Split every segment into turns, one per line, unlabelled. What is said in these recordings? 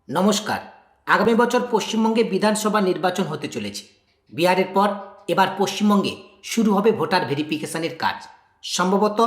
নমস্কার। আগামী বছর পশ্চিমবঙ্গে বিধানসভা নির্বাচন হতে চলেছে। বিহারের পর এবার পশ্চিমবঙ্গে শুরু হবে ভোটার ভেরিফিকেশনের কাজ। সম্ভবত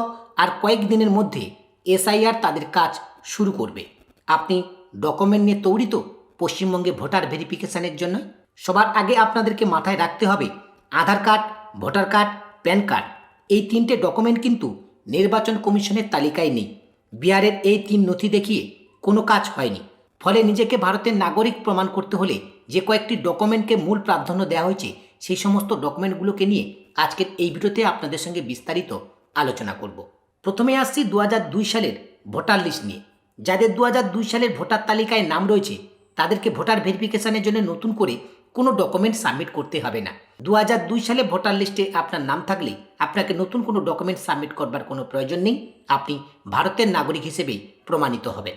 আর কয়েক দিনের মধ্যে এসআইআর তাদের কাজ শুরু করবে। আপনি ডকুমেন্ট নিয়ে তৈরি তো পশ্চিমবঙ্গে ভোটার ভেরিফিকেশনের জন্য? সবার আগে আপনাদেরকে মাথায় রাখতে হবে Aadhaar card, voter card, PAN card, এই তিনটে ডকুমেন্ট কিন্তু নির্বাচন কমিশনের তালিকায় নেই। বিহারের এই তিন নথি দেখিয়ে কোনো কাজ হয়নি। ফলে নিজেকে ভারতের নাগরিক প্রমাণ করতে হলে যে কয়েকটি ডকুমেন্টকে মূল প্রাধান্য দেওয়া হয়েছে সেই সমস্ত ডকুমেন্টগুলোকে নিয়ে আজকের এই ভিডিওতে আপনাদের সঙ্গে বিস্তারিত আলোচনা করব। প্রথমে আসছি 2002 সালের ভোটার লিস্ট নিয়ে। যাদের 2002 সালের ভোটার তালিকায় নাম রয়েছে তাদেরকে ভোটার ভেরিফিকেশনের জন্য নতুন করে কোনো ডকুমেন্ট সাবমিট করতে হবে না। 2002 সালে ভোটার লিস্টে আপনার নাম থাকলে আপনাকে নতুন কোনো ডকুমেন্ট সাবমিট করবার কোনো প্রয়োজন নেই। আপনি ভারতের নাগরিক হিসেবেই প্রমাণিত হবেন।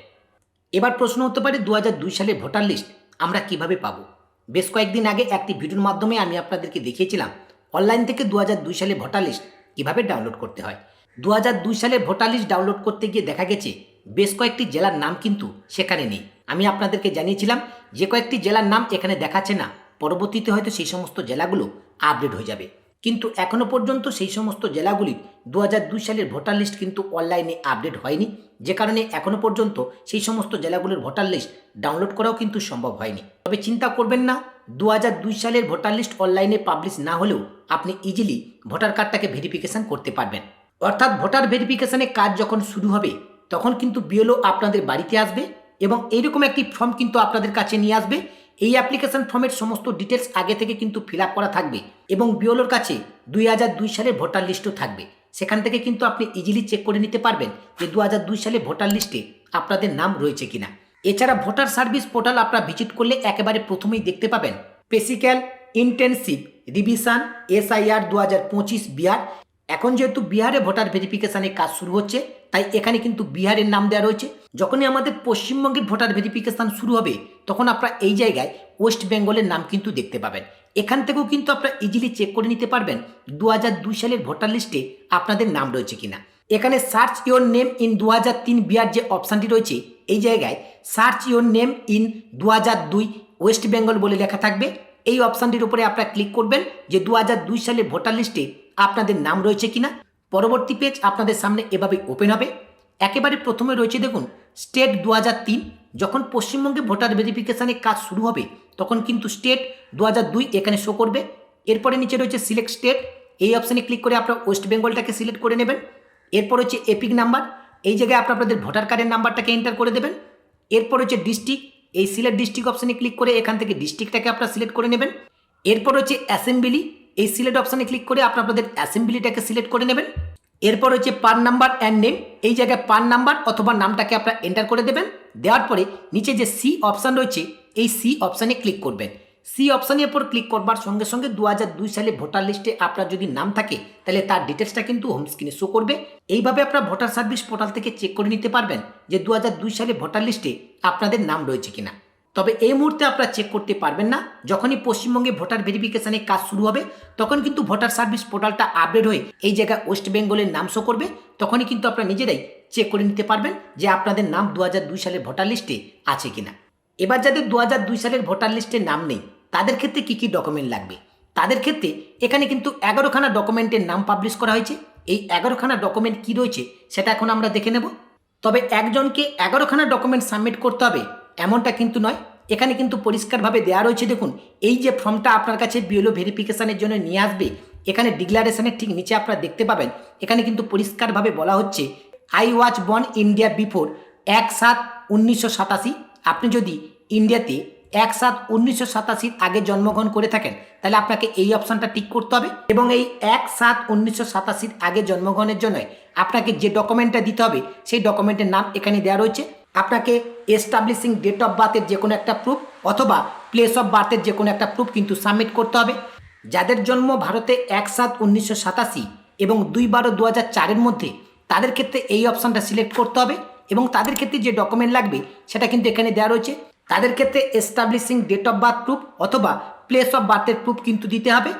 এবার প্রশ্ন হতে পারে 2002 সালের ভোটার লিস্ট আমরা কিভাবে পাবো? বেশ কয়েকদিন আগে একটি ভিডিওর মাধ্যমে আমি আপনাদেরকে দেখিয়েছিলাম অনলাইন থেকে 2002 সালে ভোটার লিস্ট কিভাবে ডাউনলোড করতে হয়। 2002 সালের ভোটার লিস্ট ডাউনলোড করতে গিয়ে দেখা গেছে বেশ কয়েকটি জেলার নাম কিন্তু সেখানে নেই। আমি আপনাদেরকে জানিয়েছিলাম যে কয়েকটি জেলার নাম এখানে দেখাচ্ছে না, পরবর্তীতে হয়তো সেই সমস্ত জেলাগুলো আপডেট হয়ে যাবে। কিন্তু এখনও পর্যন্ত সেই সমস্ত জেলাগুলির 2002 সালের ভোটার লিস্ট কিন্তু অনলাইনে আপডেট হয়নি, যে কারণে এখনও পর্যন্ত সেই সমস্ত জেলাগুলোর ভোটার লিস্ট ডাউনলোড করাও কিন্তু সম্ভব হয়নি। তবে চিন্তা করবেন না, 2002 সালের ভোটার লিস্ট অনলাইনে পাবলিশ না হলেও আপনি ইজিলি ভোটার কার্ডটাকে ভেরিফিকেশন করতে পারবেন। অর্থাৎ ভোটার ভেরিফিকেশনের কাজ যখন শুরু হবে তখন কিন্তু বিএলও আপনাদের বাড়িতে আসবে এবং এইরকম একটি ফর্ম কিন্তু আপনাদের কাছে নিয়ে আসবে। এই অ্যাপ্লিকেশন ফর্মের সমস্ত ডিটেলস আগে থেকে কিন্তু ফিল আপ করা থাকবে এবং বিএলওর কাছে 2002 সালের ভোটার লিস্টও থাকবে। সেখান থেকে কিন্তু আপনি ইজিলি চেক করে নিতে পারবেন যে 2002 সালে ভোটার লিস্টে আপনাদের নাম রয়েছে কিনা। এছাড়া ভোটার সার্ভিস পোর্টাল আপনারা ভিজিট করলে একেবারে প্রথমেই দেখতে পাবেন vesicle intensive revision SIR 2025 Bihar. এখন যেহেতু বিহারে ভোটার ভেরিফিকেশনের কাজ শুরু হচ্ছে তাই এখানে কিন্তু বিহারের নাম দেওয়া রয়েছে। যখনই আমাদের পশ্চিমবঙ্গের ভোটার ভেরিফিকেশন শুরু হবে তখন আপনারা এই জায়গায় ওয়েস্ট বেঙ্গলের নাম কিন্তু দেখতে পাবেন। এখান থেকেও কিন্তু আপনারা ইজিলি চেক করে নিতে পারবেন 2002 সালের ভোটার লিস্টে আপনাদের নাম রয়েছে কিনা। এখানে search your name in 2003 Bihar যে অপশানটি রয়েছে এই জায়গায় search your name in 2002 West Bengal বলে লেখা থাকবে। এই অপশানটির উপরে আপনারা ক্লিক করবেন যে 2002 সালের ভোটার লিস্টে আপনাদের নাম রয়েছে কিনা। পরবর্তী পেজ আপনাদের সামনে এভাবে ওপেন হবে। একেবারে প্রথমে রয়েছে দেখুন স্টেট 2003। যখন পশ্চিমবঙ্গে ভোটার ভেরিফিকেশনের কাজ শুরু হবে তখন কিন্তু স্টেট 2002 এখানে শো করবে। এরপরে নিচে রয়েছে সিলেক্ট স্টেট, এই অপশানে ক্লিক করে আপনারা ওয়েস্ট বেঙ্গলটাকে সিলেক্ট করে নেবেন। এরপর হচ্ছে এপিক নাম্বার, এই জায়গায় আপনাদের ভোটার কার্ডের নাম্বারটাকে এন্টার করে দেবেন। এরপর হচ্ছে ডিস্ট্রিক্ট, এই সিলেক্ট ডিস্ট্রিক্ট অপশানে ক্লিক করে এখান থেকে ডিস্ট্রিক্টটাকে আপনারা সিলেক্ট করে নেবেন। এরপর হচ্ছে অ্যাসেম্বলি, এই সিলেক্ট অপশানে ক্লিক করে আপনাদের অ্যাসেম্বলিটাকে সিলেক্ট করে নেবেন। এরপর হচ্ছে পান নাম্বার অ্যান্ড নেম, এই জায়গায় পান নাম্বার অথবা নামটাকে আপনারা এন্টার করে দেবেন। দেওয়ার পরে নিচে যে সি অপশান রয়েছে এই সি অপশানে ক্লিক করবেন। সি অপশানের উপর ক্লিক করবার সঙ্গে সঙ্গে 2002 সালে ভোটার লিস্টে আপনার যদি নাম থাকে তাহলে তার ডিটেলসটা কিন্তু হোম স্ক্রিনে শো করবে। এইভাবে আপনারা ভোটার সার্ভিস পোর্টাল থেকে চেক করে নিতে পারবেন যে 2002 সালে ভোটার লিস্টে আপনাদের নাম রয়েছে কিনা। তবে এই মুহূর্তে আপনারা চেক করতে পারবেন না, যখনই পশ্চিমবঙ্গে ভোটার ভেরিফিকেশনের কাজ শুরু হবে তখন কিন্তু ভোটার সার্ভিস পোর্টালটা আপডেট হয়ে এই জায়গায় ওয়েস্ট বেঙ্গলের নাম শো করবে। তখনই কিন্তু আপনারা নিজেরাই চেক করে নিতে পারবেন যে আপনাদের নাম 2002 সালের ভোটার লিস্টে আছে কিনা। এবার যাদের 2002 সালের ভোটার লিস্টে নাম নেই তাদের ক্ষেত্রে কী কী ডকুমেন্ট লাগবে? তাদের ক্ষেত্রে এখানে কিন্তু 11খানা ডকুমেন্টের নাম পাবলিশ করা হয়েছে। এই 11খানা ডকুমেন্ট কী রয়েছে সেটা এখন আমরা দেখে নেব। তবে একজনকে 11খানা ডকুমেন্ট সাবমিট করতে হবে এমনটা কিন্তু নয়। এখানে কিন্তু পরিষ্কারভাবে দেওয়া রয়েছে, দেখুন এই যে ফর্মটা আপনার কাছে বিএলও ভেরিফিকেশনের জন্য নিয়ে আসবে এখানে ডিক্লারেশনের ঠিক নিচে আপনারা দেখতে পাবেন এখানে কিন্তু পরিষ্কারভাবে বলা হচ্ছে I was born India before 1/7/1987। আপনি যদি ইন্ডিয়াতে 1/7/1987 আগে জন্মগ্রহণ করে থাকেন তাহলে আপনাকে এই অপশানটা টিক করতে হবে এবং এই 1/7/1987 আগে জন্মগ্রহণের জন্য আপনাকে যে ডকুমেন্টটা দিতে হবে সেই ডকুমেন্টের নাম এখানে দেওয়া রয়েছে। আপনাকে এস্টাবলিশিং ডেট অফ বার্থের যে কোনো একটা প্রুফ অথবা প্লেস অফ বার্থের যে কোনো একটা প্রুফ কিন্তু সাবমিট করতে হবে। যাদের জন্ম ভারতে 1/7/1987 এবং 2/12/2004 মধ্যে তাদের ক্ষেত্রে এই অপশানটা সিলেক্ট করতে হবে এবং তাদের ক্ষেত্রে যে ডকুমেন্ট লাগবে সেটা কিন্তু এখানে দেওয়া রয়েছে। তাদের ক্ষেত্রে establishing date of birth proof অথবা প্লেস অফ বার্থের প্রুফ কিন্তু দিতে হবে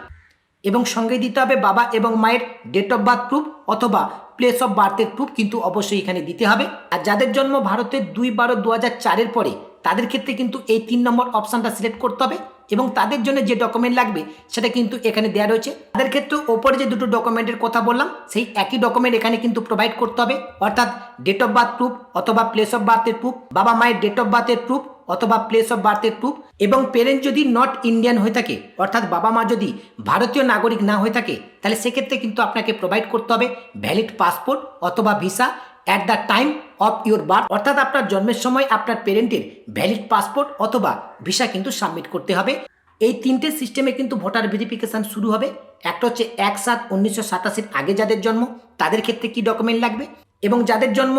এবং সঙ্গে দিতে হবে বাবা এবং মায়ের ডেট অফ বার্থ প্রুফ অথবা প্লেস অফ বার্থের প্রুফ কিন্তু অবশ্যই এখানে দিতে হবে। আর যাদের জন্ম ভারতের 2/12/2004 পরে তাদের ক্ষেত্রে কিন্তু এই 3 নম্বর অপশানটা সিলেক্ট করতে হবে এবং তাদের জন্য যে ডকুমেন্ট লাগবে সেটা কিন্তু এখানে দেওয়া রয়েছে। তাদের ক্ষেত্রে ওপরে যে দুটো ডকুমেন্টের কথা বললাম সেই একই ডকুমেন্ট এখানে কিন্তু প্রোভাইড করতে হবে, অর্থাৎ ডেট অফ বার্থ প্রুফ অথবা প্লেস অফ বার্থের প্রুফ, বাবা মায়ের ডেট অফ বার্থের প্রুফ অথবা প্লেস অফ বার্থের প্রুফ, এবং পেরেন্ট যদি নট ইন্ডিয়ান হয়ে থাকে অর্থাৎ বাবা মা যদি ভারতীয় নাগরিক না হয়ে থাকে তাহলে সেক্ষেত্রে কিন্তু আপনাকে প্রোভাইড করতে হবে ভ্যালিড পাসপোর্ট অথবা visa at the time of your birth, অর্থাৎ আপনার জন্মের সময় আপনার পেরেন্টের ভ্যালিড পাসপোর্ট অথবা ভিসা কিন্তু সাবমিট করতে হবে। এই তিনটে সিস্টেমে কিন্তু ভোটার ভেরিফিকেশান শুরু হবে। একটা হচ্ছে 1/7/1987 আগে যাদের জন্ম তাদের ক্ষেত্রে কি ডকুমেন্ট লাগবে, এবং যাদের জন্ম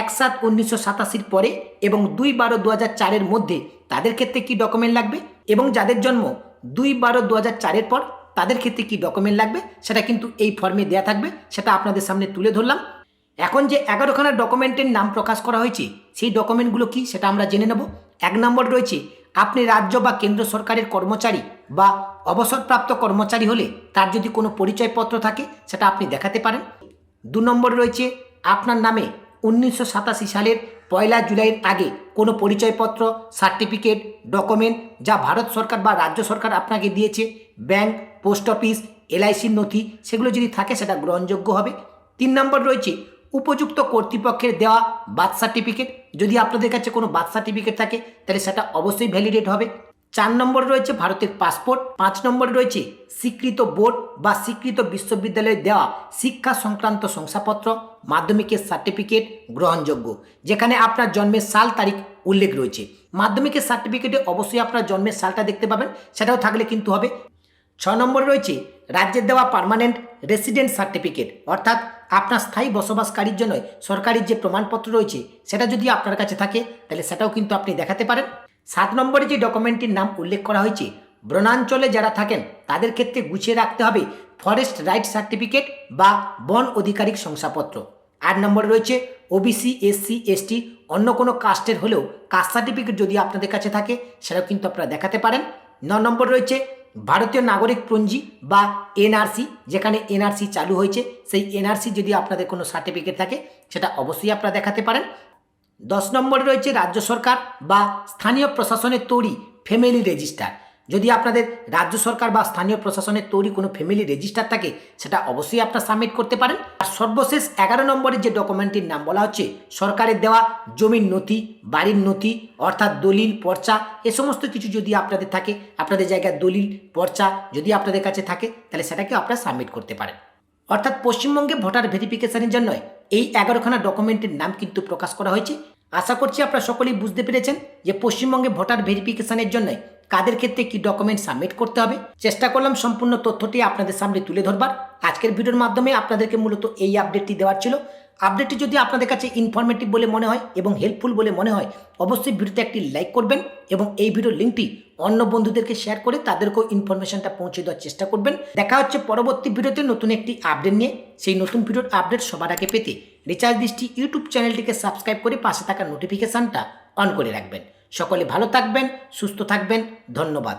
1/7/1987 পরে এবং 2/12/2004 মধ্যে তাদের ক্ষেত্রে কি ডকুমেন্ট লাগবে, এবং যাদের জন্ম 2/12/2004 পর তাদের ক্ষেত্রে কি ডকুমেন্ট লাগবে সেটা কিন্তু এই ফর্মে দেওয়া থাকবে, সেটা আপনাদের সামনে তুলে ধরলাম। এখন যে 11খানা ডকুমেন্টের নাম প্রকাশ করা হয়েছে সেই ডকুমেন্টগুলো কি সেটা আমরা জেনে নেব। 1 নম্বর রয়েছে আপনি রাজ্য বা কেন্দ্র সরকারের কর্মচারী বা অবসরপ্রাপ্ত কর্মচারী হলে তার যদি কোনো পরিচয়পত্র থাকে সেটা আপনি দেখাতে পারেন। 2 নম্বর রয়েছে আপনার নামে 1987 সালের 1 জুলাইয়ের আগে কোনো পরিচয়পত্র, সার্টিফিকেট, ডকুমেন্ট যা ভারত সরকার বা রাজ্য সরকার আপনাকে দিয়েছে, ব্যাংক, পোস্ট অফিস, এলআইসির নথি, সেগুলো যদি থাকে সেটা গ্রহণযোগ্য হবে। 3 নম্বর রয়েছে উপযুক্ত কর্তৃপক্ষের দেওয়া বার্থ সার্টিফিকেট, যদি আপনাদের কাছে কোনো বার্থ সার্টিফিকেট থাকে তাহলে সেটা অবশ্যই ভ্যালিডেট হবে। 4 নম্বর রয়েছে ভারতের পাসপোর্ট। 5 নম্বর রয়েছে স্বীকৃত বোর্ড বা স্বীকৃত বিশ্ববিদ্যালয়ে দেওয়া শিক্ষা সংক্রান্ত শংসাপত্র, মাধ্যমিকের সার্টিফিকেট গ্রহণযোগ্য যেখানে আপনার জন্মের সাল তারিখ উল্লেখ রয়েছে। মাধ্যমিকের সার্টিফিকেটে অবশ্যই আপনার জন্মের সালটা দেখতে পাবেন, সেটাও থাকলে কিন্তু হবে। 6 নম্বর রয়েছে রাজ্যের দেওয়া পার্মানেন্ট রেসিডেন্ট সার্টিফিকেট, অর্থাৎ আপনার স্থায়ী বসবাসকারীর জন্য সরকারি যে প্রমাণপত্র রয়েছে সেটা যদি আপনার কাছে থাকে তাহলে সেটাও কিন্তু আপনি দেখাতে পারেন। 7 নম্বরে যে ডকুমেন্টটির নাম উল্লেখ করা হয়েছে বনাঞ্চলে যারা থাকেন তাদের ক্ষেত্রে গুছিয়ে রাখতে হবে ফরেস্ট রাইট সার্টিফিকেট বা বন অধিকারিক শংসাপত্র। 8 নম্বরে রয়েছে ওবিসি, এসসি, এসটি অন্য কোনো কাস্টের হলেও কাস্ট সার্টিফিকেট যদি আপনাদের কাছে থাকে সেটাও কিন্তু আপনারা দেখাতে পারেন। 9 নম্বর রয়েছে ভারতীয় নাগরিক পঞ্জি বা এনআরসি, যেখানে এনআরসি চালু হয়েছে সেই এনআরসি যদি আপনাদের কোনো সার্টিফিকেট থাকে সেটা অবশ্যই আপনারা দেখাতে পারেন। 10 নম্বরে রয়েছে রাজ্য সরকার বা স্থানীয় প্রশাসনের তৈরি ফ্যামিলি রেজিস্টার, যদি আপনাদের রাজ্য সরকার বা স্থানীয় প্রশাসনের তৈরি কোনো ফ্যামিলি রেজিস্টার থাকে সেটা অবশ্যই আপনারা সাবমিট করতে পারেন। আর সর্বশেষ 11 নম্বরের যে ডকুমেন্টটির নাম বলা হচ্ছে সরকারের দেওয়া জমির নথি, বাড়ির নথি অর্থাৎ দলিল, পর্চা, এ সমস্ত কিছু যদি আপনাদের থাকে, আপনাদের জায়গায় দলিল, পর্চা যদি আপনাদের কাছে থাকে তাহলে সেটাকে আপনারা সাবমিট করতে পারেন। অর্থাৎ পশ্চিমবঙ্গে ভোটার ভেরিফিকেশনের জন্য এই 11খানা ডকুমেন্টের নাম কিন্তু প্রকাশ করা হয়েছে। আশা করছি আপনারা সকলেই বুঝতে পেরেছেন যে পশ্চিমবঙ্গে ভোটার ভেরিফিকেশনের জন্য কাদের ক্ষেত্রে কি ডকুমেন্ট সাবমিট করতে হবে। চেষ্টা করলাম সম্পূর্ণ তথ্যটি আপনাদের সামনে তুলে ধরবার। আজকের ভিডিওর মাধ্যমে আপনাদেরকে মূলত এই আপডেটটি দেওয়ার ছিল। আপডেটটি যদি আপনাদের কাছে ইনফরমেটিভ বলে মনে হয় এবং হেল্পফুল বলে মনে হয় অবশ্যই ভিডিওতে একটি লাইক করবেন এবং এই ভিডিওর লিঙ্কটি অন্য বন্ধুদেরকে শেয়ার করে তাদেরকেও ইনফরমেশনটা পৌঁছে দেওয়ার চেষ্টা করবেন। দেখা হচ্ছে পরবর্তী ভিডিওতে নতুন একটি আপডেট নিয়ে। সেই নতুন ভিডিওর আপডেট সবার আগে পেতে রিচার্জ দৃষ্টি ইউটিউব চ্যানেলটিকে সাবস্ক্রাইব করে পাশে থাকা নোটিফিকেশানটা অন করে রাখবেন। সকলে ভালো থাকবেন, সুস্থ থাকবেন, ধন্যবাদ।